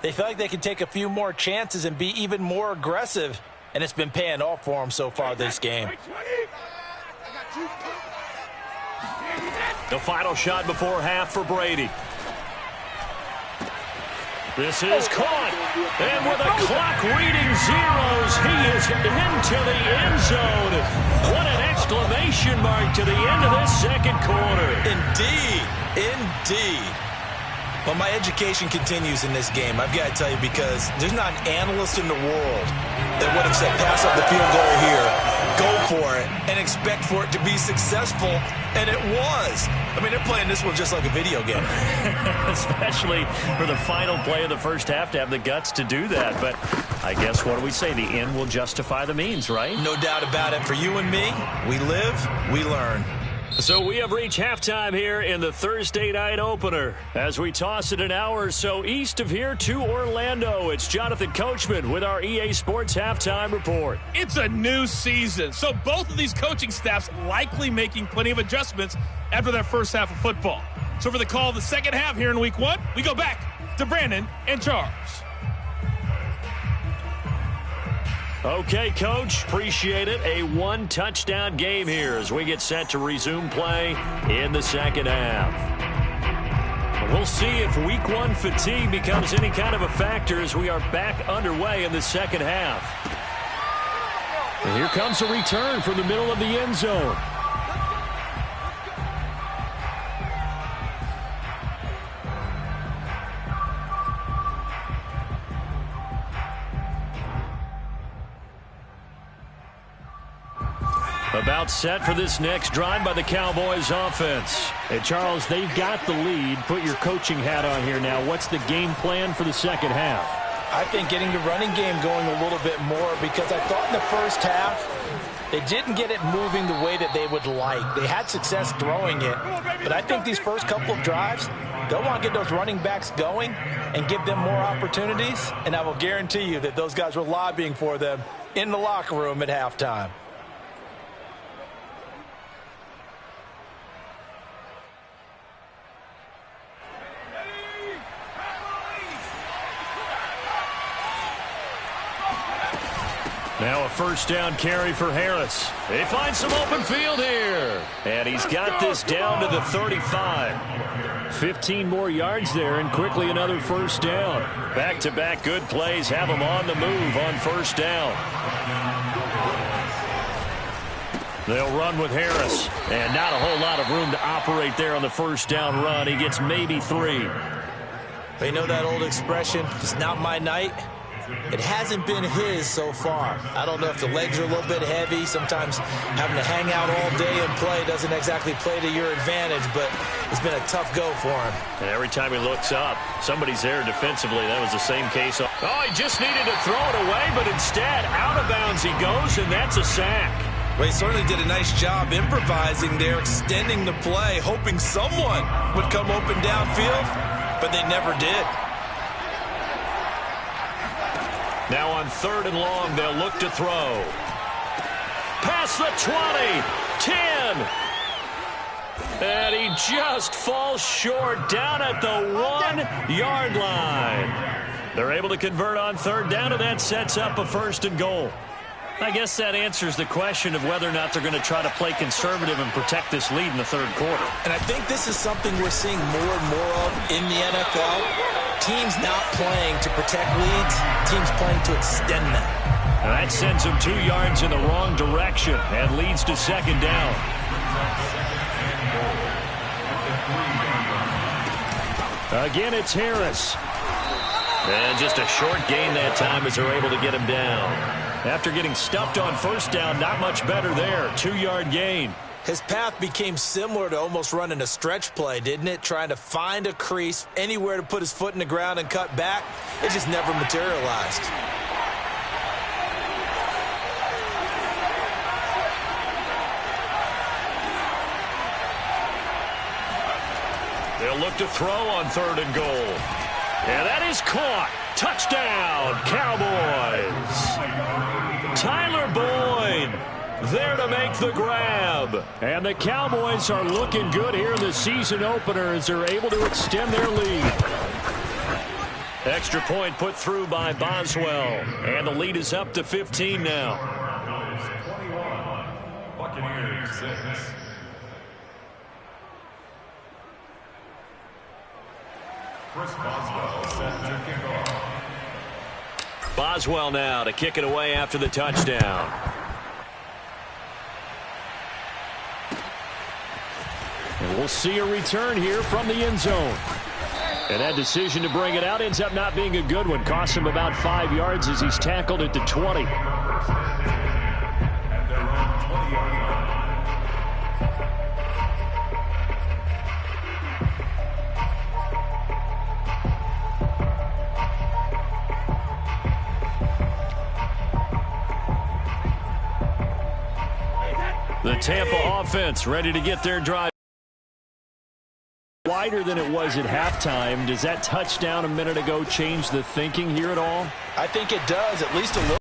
They feel like they can take a few more chances and be even more aggressive, and it's been paying off for them so far this game. The final shot before half for Brady. This is caught, and with a clock reading zeros, he is into the end zone. What an exclamation mark to the end of this second quarter. Indeed, indeed. Well, my education continues in this game, I've got to tell you, because there's not an analyst in the world that would have said pass up the field goal here, go for it, and expect for it to be successful, and it was. I mean, they're playing this one just like a video game. Especially for the final play of the first half to have the guts to do that. But I guess, what do we say? The end will justify the means, right? No doubt about it. For you and me, we live, we learn. So we have reached halftime here in the Thursday night opener. As we toss it an hour or so east of here to Orlando, it's Jonathan Coachman with our EA Sports Halftime Report. It's a new season, so both of these coaching staffs likely making plenty of adjustments after that first half of football. So for the call of the second half here in Week 1, we go back to Brandon and Charles. Okay, Coach, appreciate it. A one-touchdown game here as we get set to resume play in the second half. We'll see if Week 1 fatigue becomes any kind of a factor as we are back underway in the second half. And here comes a return from the middle of the end zone. About set for this next drive by the Cowboys offense. And Charles, they've got the lead. Put your coaching hat on here now. What's the game plan for the second half? I think getting the running game going a little bit more, because I thought in the first half they didn't get it moving the way that they would like. They had success throwing it, but I think these first couple of drives, they'll want to get those running backs going and give them more opportunities, and I will guarantee you that those guys were lobbying for them in the locker room at halftime. Now a first down carry for Harris. They find some open field here. And he's got this down to the 35. 15 more yards there, and quickly another first down. Back-to-back good plays have him on the move on first down. They'll run with Harris. And not a whole lot of room to operate there on the first down run. He gets maybe 3. They know that old expression, it's not my night. It hasn't been his so far. I don't know if the legs are a little bit heavy. Sometimes having to hang out all day and play doesn't exactly play to your advantage, but it's been a tough go for him. And every time he looks up, somebody's there defensively. That was the same case. Oh, he just needed to throw it away, but instead, out of bounds he goes, and that's a sack. Well, he certainly did a nice job improvising there, extending the play, hoping someone would come open downfield, but they never did. Now on 3rd and long, they'll look to throw. Past the 20, 10. And he just falls short down at the 1-yard line. They're able to convert on 3rd down, and that sets up a 1st and goal. I guess that answers the question of whether or not they're going to try to play conservative and protect this lead in the 3rd quarter. And I think this is something we're seeing more and more of in the NFL. Teams not playing to protect leads, teams playing to extend them. And that sends them 2 yards in the wrong direction and leads to 2nd down. Again, it's Harris. And just a short gain that time as they're able to get him down. After getting stuffed on 1st down, not much better there. 2-yard gain. His path became similar to almost running a stretch play, didn't it? Trying to find a crease, anywhere to put his foot in the ground and cut back. It just never materialized. They'll look to throw on 3rd and goal. And that is caught. Touchdown, Cowboys. Tyler Boyd there to make the grab. And the Cowboys are looking good here in the season opener as they're able to extend their lead. Extra point put through by Boswell. And the lead is up to 15 now. Buccaneers 6. Chris Boswell set to kick off. Boswell now to kick it away after the touchdown. And we'll see a return here from the end zone. And that decision to bring it out ends up not being a good one. Costs him about 5 yards as he's tackled at the 20. The Tampa offense ready to get their drive. Wider than it was at halftime. Does that touchdown a minute ago change the thinking here at all? I think it does, at least a little,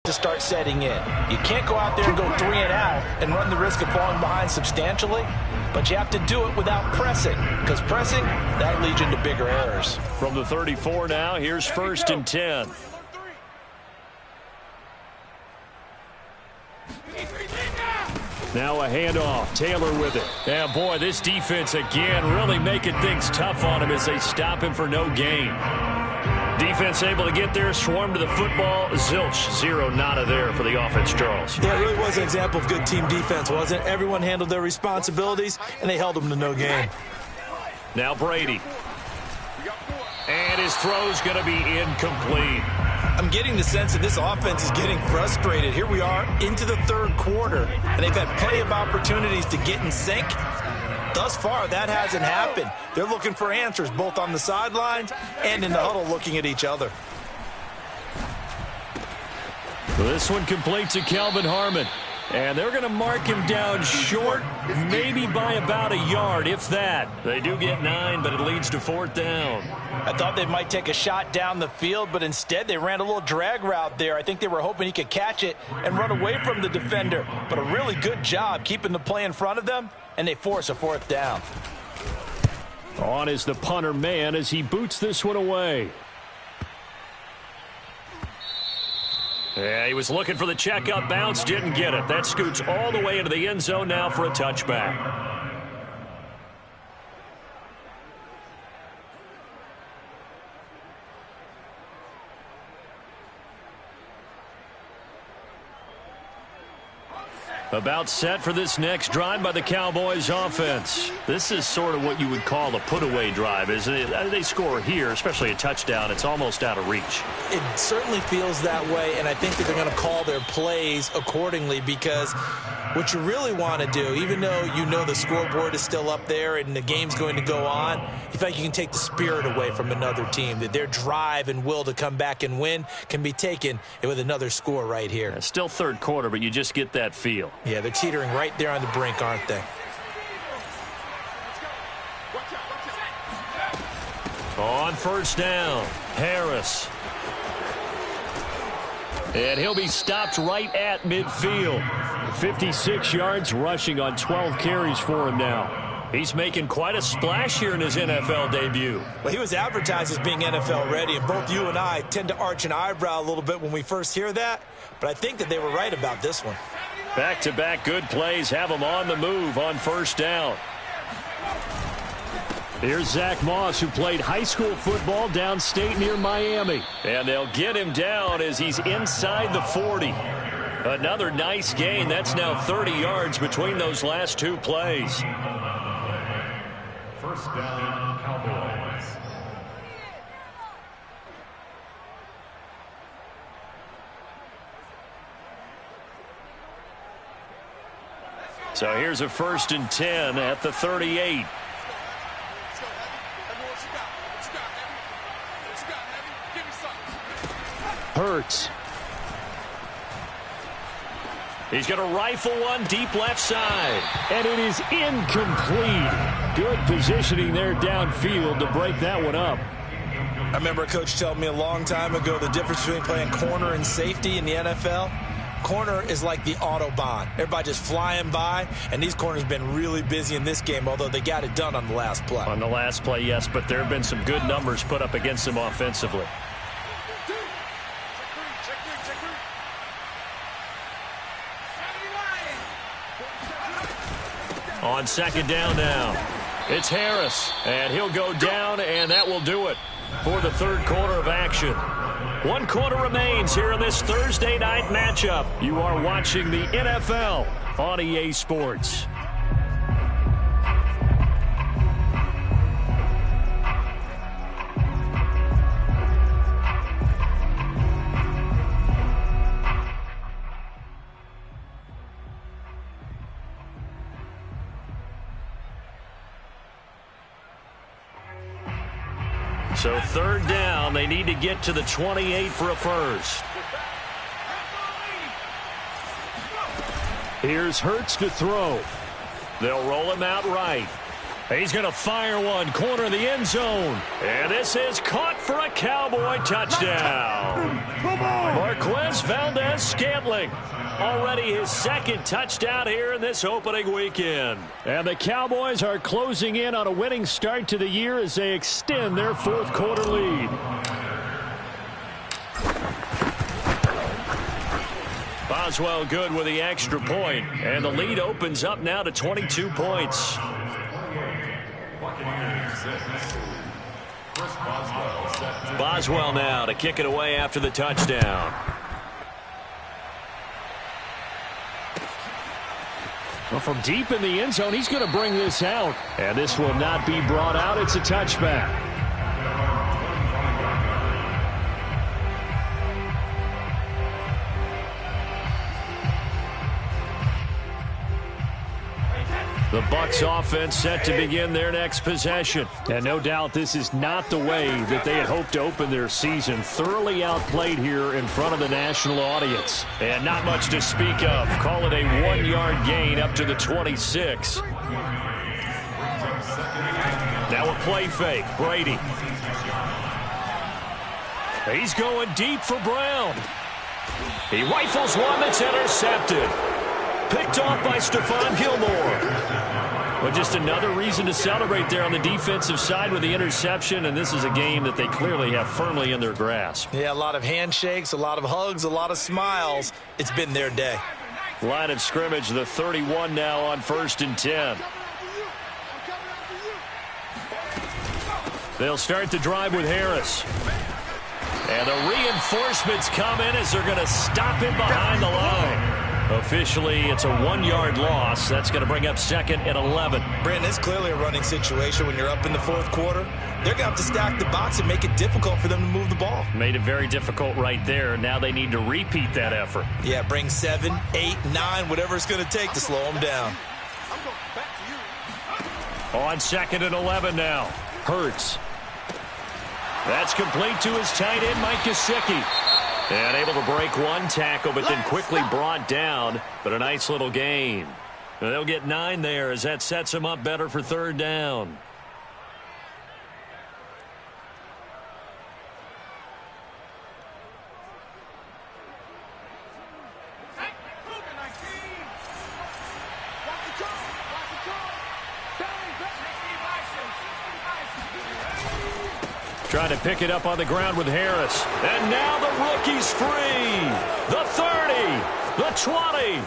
to start setting in. You can't go out there and go 3 and out and run the risk of falling behind substantially, but you have to do it without pressing, because pressing, that'll lead you into bigger errors. From the 34 now, here's 1st and 10. Now a handoff. Taylor with it. Yeah, boy, this defense again really making things tough on him as they stop him for no gain. Defense able to get there, swarm to the football. Zilch, 0 nada there for the offense, Charles. Yeah, it really was an example of good team defense, wasn't it? Everyone handled their responsibilities, and they held them to no gain. Now Brady. And his throw's going to be incomplete. I'm getting the sense that this offense is getting frustrated. Here we are into the 3rd quarter, and they've had plenty of opportunities to get in sync. Thus far, that hasn't happened. They're looking for answers both on the sidelines and in the huddle looking at each other. This one complete to Kelvin Harmon. And they're going to mark him down short, maybe by about a yard, if that. They do get 9, but it leads to 4th down. I thought they might take a shot down the field, but instead they ran a little drag route there. I think they were hoping he could catch it and run away from the defender. But a really good job keeping the play in front of them, and they force a 4th down. On is the punter man as he boots this one away. Yeah, he was looking for the checkup bounce, didn't get it. That scoots all the way into the end zone now for a touchback. About set for this next drive by the Cowboys offense. This is sort of what you would call a put-away drive, isn't it? They score here, especially a touchdown. It's almost out of reach. It certainly feels that way, and I think that they're going to call their plays accordingly, because what you really want to do, even though you know the scoreboard is still up there and the game's going to go on, you feel like you can take the spirit away from another team, that their drive and will to come back and win can be taken with another score right here. Yeah, still 3rd quarter, but you just get that feel. Yeah, they're teetering right there on the brink, aren't they? On 1st down, Harris. And he'll be stopped right at midfield. 56 yards rushing on 12 carries for him now. He's making quite a splash here in his NFL debut. Well, he was advertised as being NFL ready, and both you and I tend to arch an eyebrow a little bit when we first hear that, but I think that they were right about this one. Back-to-back good plays have him on the move on 1st down. Here's Zach Moss, who played high school football downstate near Miami. And they'll get him down as he's inside the 40. Another nice gain. That's now 30 yards between those last 2 plays. 1st down, Cowboys. So here's a 1st and 10 at the 38. Hurts. He's going to rifle one deep left side. And it is incomplete. Good positioning there downfield to break that one up. I remember a coach telling me a long time ago the difference between playing corner and safety in the NFL. corner is like the Autobahn. Everybody just flying by, and these corners have been really busy in this game, although they got it done on the last play. On the last play, yes, but there have been some good numbers put up against them offensively. On second down now, it's Harris, and he'll go down, and that will do it for the third quarter of action. 1 quarter remains here in this Thursday night matchup. You are watching the NFL on EA Sports. So third down, they need to get to the 28 for a first. Here's Hurts to throw. They'll roll him out right. He's going to fire one, corner of the end zone. And this is caught for a Cowboy touchdown. Marquez Valdes-Scantling. Already his second touchdown here in this opening weekend. And the Cowboys are closing in on a winning start to the year as they extend their fourth quarter lead. Boswell good with the extra point, and the lead opens up now to 22 points. Boswell now to kick it away after the touchdown. Well, from deep in the end zone, he's going to bring this out. And this will not be brought out. It's a touchback. The Bucs offense set to begin their next possession. And no doubt this is not the way that they had hoped to open their season. Thoroughly outplayed here in front of the national audience. And not much to speak of. Call it a 1-yard gain up to the 26. Now a play fake. Brady. He's going deep for Brown. He rifles one that's intercepted. Picked off by Stephon Gilmore. But just another reason to celebrate there on the defensive side with the interception, and this is a game that they clearly have firmly in their grasp. Yeah, a lot of handshakes, a lot of hugs, a lot of smiles. It's been their day. Line of scrimmage, the 31 now on 1st and 10. They'll start the drive with Harris. And the reinforcements come in as they're going to stop him behind the line. Officially, it's a 1-yard loss. That's going to bring up 2nd and 11. Brandon, it's clearly a running situation when you're up in the fourth quarter. They're going to have to stack the box and make it difficult for them to move the ball. Made it very difficult right there. Now they need to repeat that effort. Yeah, bring 7, 8, 9, whatever it's going to take to slow them down. On 2nd and 11 now. Hurts. That's complete to his tight end, Mike Gesicki. And able to break one tackle, but then quickly brought down. But a nice little gain. And they'll get 9 there as that sets them up better for third down. Trying to pick it up on the ground with Harris. And now the rookie's free. The 30. The 20.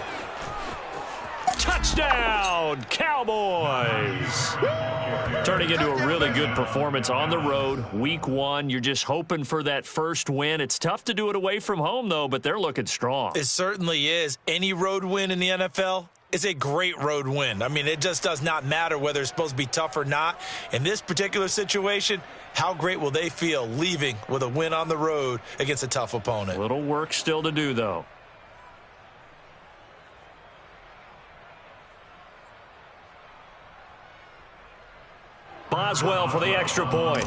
Touchdown, Cowboys. Turning into a really good performance on the road. Week 1, you're just hoping for that first win. It's tough to do it away from home, though, but they're looking strong. It certainly is. Any road win in the NFL is a great road win. I mean, it just does not matter whether it's supposed to be tough or not. In this particular situation, how great will they feel leaving with a win on the road against a tough opponent? Little work still to do, though. Boswell for the extra point.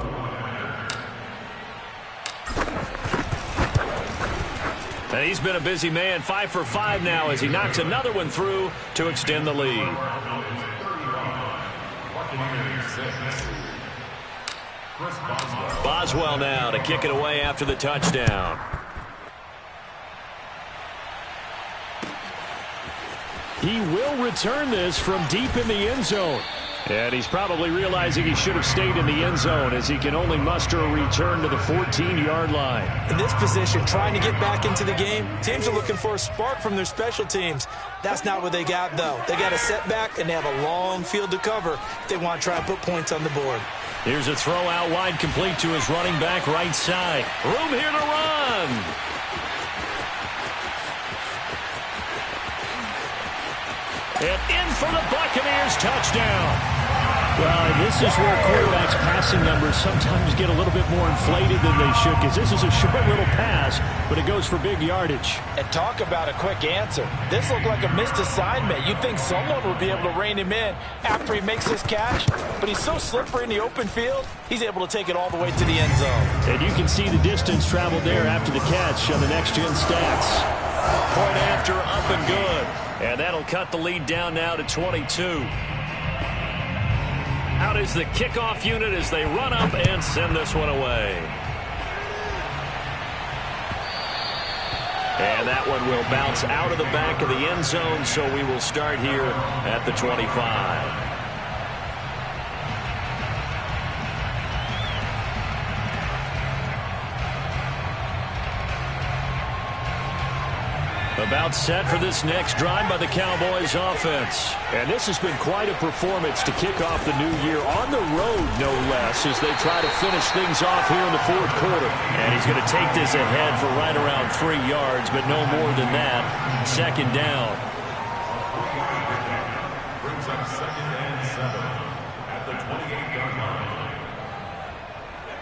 And he's been a busy man, 5 for 5 now as he knocks another one through to extend the lead. Boswell now to kick it away after the touchdown. He will return this from deep in the end zone. And he's probably realizing he should have stayed in the end zone as he can only muster a return to the 14-yard line. In this position, trying to get back into the game, teams are looking for a spark from their special teams. That's not what they got, though. They got a setback, and they have a long field to cover if they want to try and put points on the board. Here's a throw out wide, complete to his running back right side. Room here to run. And in for the Buccaneers, touchdown. Well, and this is where quarterbacks' passing numbers sometimes get a little bit more inflated than they should, because this is a short little pass, but it goes for big yardage. And talk about a quick answer. This looked like a missed assignment. You'd think someone would be able to rein him in after he makes this catch, but he's so slippery in the open field, he's able to take it all the way to the end zone. And you can see the distance traveled there after the catch on the next-gen stats. Point after, up and good. And that'll cut the lead down now to 22. Out is the kickoff unit as they run up and send this one away. And that one will bounce out of the back of the end zone, so we will start here at the 25. About set for this next drive by the Cowboys offense. And this has been quite a performance to kick off the new year on the road, no less, as they try to finish things off here in the fourth quarter. And he's going to take this ahead for right around 3 yards, but no more than that. Second down. Brings up 2nd and 7 at the 28-yard line.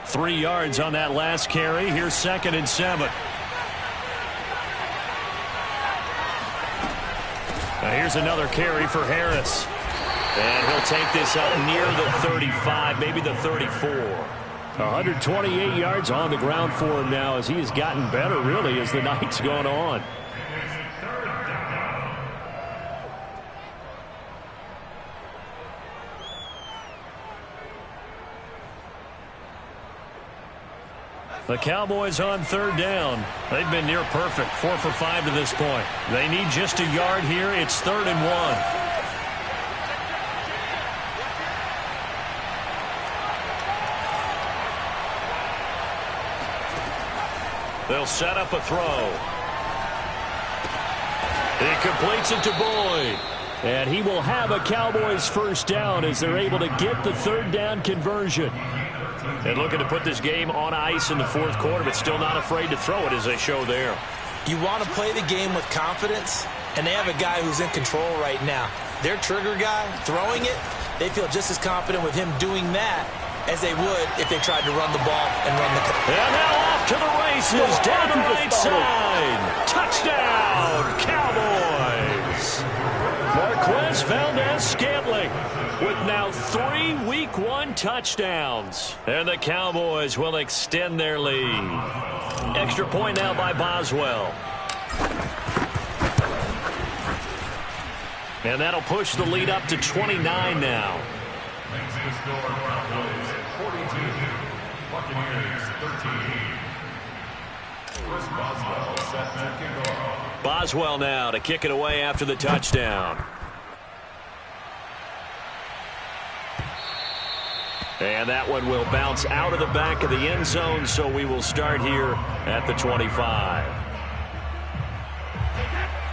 3 yards on that last carry. Here's 2nd and 7. Now here's another carry for Harris. And he'll take this up near the 35, maybe the 34. 128 yards on the ground for him now as he has gotten better, really, as the night's gone on. The Cowboys on 3rd down. They've been near perfect, 4 for 5 to this point. They need just a yard here. It's 3rd and 1. They'll set up a throw. He completes it to Boyd. And he will have a Cowboys first down as they're able to get the 3rd down conversion. And looking to put this game on ice in the fourth quarter, but still not afraid to throw it as they show there. You want to play the game with confidence, and they have a guy who's in control right now. Their trigger guy, throwing it, they feel just as confident with him doing that as they would if they tried to run the ball and run the... And now off to the races, down the right side. Touchdown, Cowboys. Marquez Valdez-Scantling with now 3 Week 1 touchdowns. And the Cowboys will extend their lead. Extra point now by Boswell. And that'll push the lead up to 29 now. Makes the score Cowboys 42, Buccaneers 13. Chris Boswell set to kick off. Boswell now to kick it away after the touchdown. And that one will bounce out of the back of the end zone, so we will start here at the 25.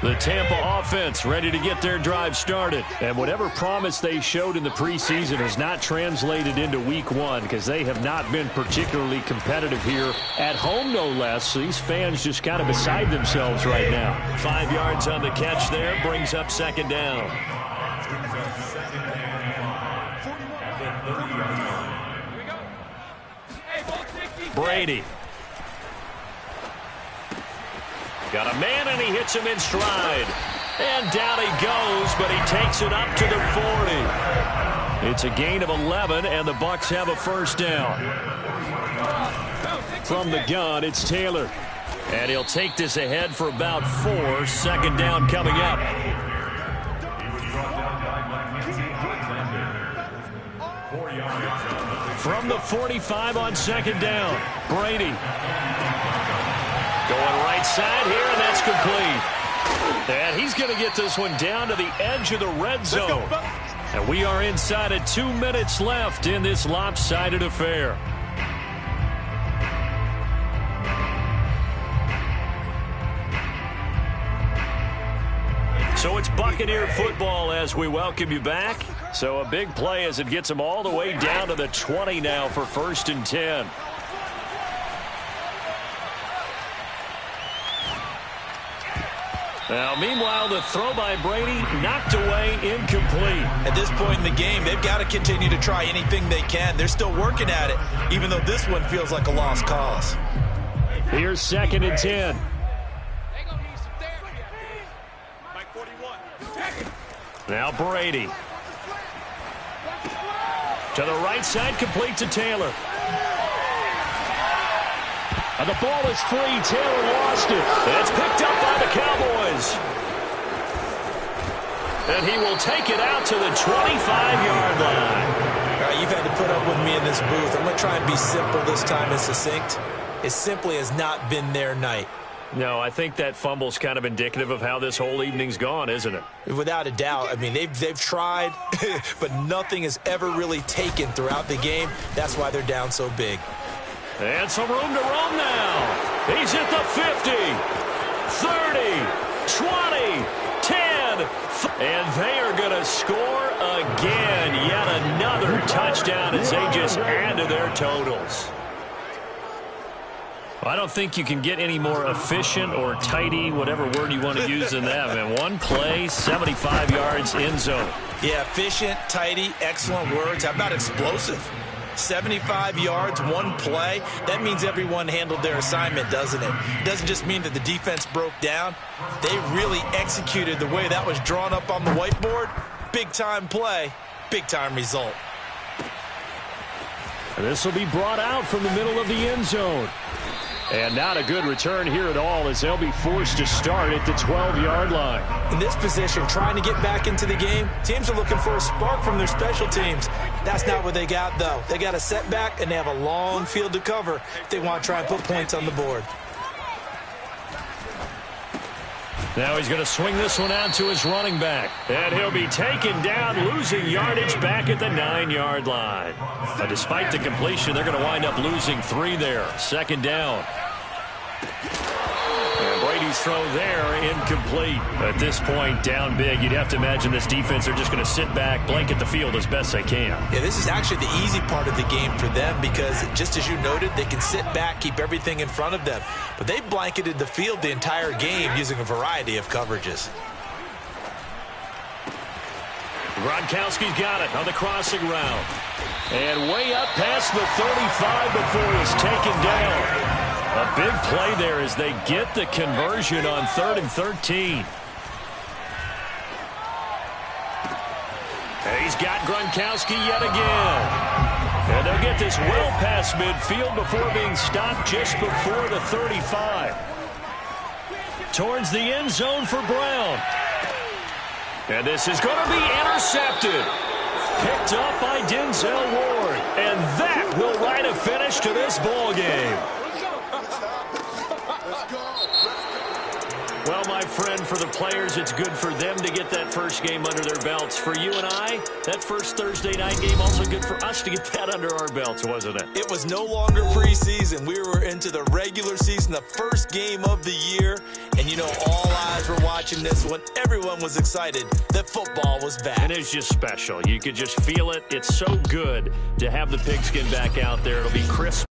The Tampa offense ready to get their drive started. And whatever promise they showed in the preseason has not translated into Week 1 because they have not been particularly competitive here at home, no less. So these fans just kind of beside themselves right now. 5 yards on the catch there, brings up 2nd down. Brady. Got a man, and he hits him in stride. And down he goes, but he takes it up to the 40. It's a gain of 11, and the Bucs have a first down. From the gun, it's Taylor. And he'll take this ahead for about 4. 2nd down coming up. From the 45 on 2nd down, Brady. Going right side here, and that's complete. And he's going to get this one down to the edge of the red zone. And we are inside of 2 minutes left in this lopsided affair. So it's Buccaneer football as we welcome you back. So a big play as it gets them all the way down to the 20 now for 1st and 10. Now, meanwhile, the throw by Brady knocked away, incomplete. At this point in the game, they've got to continue to try anything they can. They're still working at it, even though this one feels like a lost cause. Here's 2nd and 10. Now Brady. To the right side, complete to Taylor. And the ball is free. Taylor lost it. It's picked up by the Cowboys. And he will take it out to the 25-yard line. All right, you've had to put up with me in this booth. I'm going to try and be simple this time and succinct. It simply has not been their night. No, I think that fumble's kind of indicative of how this whole evening's gone, isn't it? Without a doubt. I mean, they've tried, but nothing has ever really taken throughout the game. That's why they're down so big. And some room to roam now. He's at the 50, 30, 20, 10. And they are going to score again. Yet another touchdown as they just add to their totals. I don't think you can get any more efficient or tidy, whatever word you want to use in that. And one play, 75 yards, end zone. Yeah, efficient, tidy, excellent words. How about explosive? 75 yards, one play. That means everyone handled their assignment, doesn't it? It doesn't just mean that the defense broke down. They really executed the way that was drawn up on the whiteboard. Big-time play, big-time result. And this will be brought out from the middle of the end zone. And not a good return here at all as they'll be forced to start at the 12-yard line. In this position, trying to get back into the game, teams are looking for a spark from their special teams. That's not what they got, though. They got a setback, and they have a long field to cover if they want to try and put points on the board. Now he's going to swing this one out to his running back. And he'll be taken down, losing yardage back at the 9-yard line. But despite the completion, they're going to wind up losing 3 there. 2nd down. And Brady's throw there, incomplete. At this point, down big, you'd have to imagine this defense are just going to sit back, blanket the field as best they can. Yeah, this is actually the easy part of the game for them because, just as you noted, they can sit back, keep everything in front of them. But they blanketed the field the entire game using a variety of coverages. Gronkowski's got it on the crossing route. And way up past the 35 before he's taken down. A big play there as they get the conversion on 3rd and 13. And he's got Gronkowski yet again. And they'll get this well past midfield before being stopped just before the 35. Towards the end zone for Brown. And this is going to be intercepted. Picked up by Denzel Ward. And that will write a finish to this ball game. Well, my friend, for the players, it's good for them to get that first game under their belts. For you and I, that first Thursday night game, also good for us to get that under our belts, wasn't it? It was no longer preseason. We were into the regular season, the first game of the year. And, you know, all eyes were watching this one. Everyone was excited that football was back. And it's just special. You could just feel it. It's so good to have the pigskin back out there. It'll be crisp.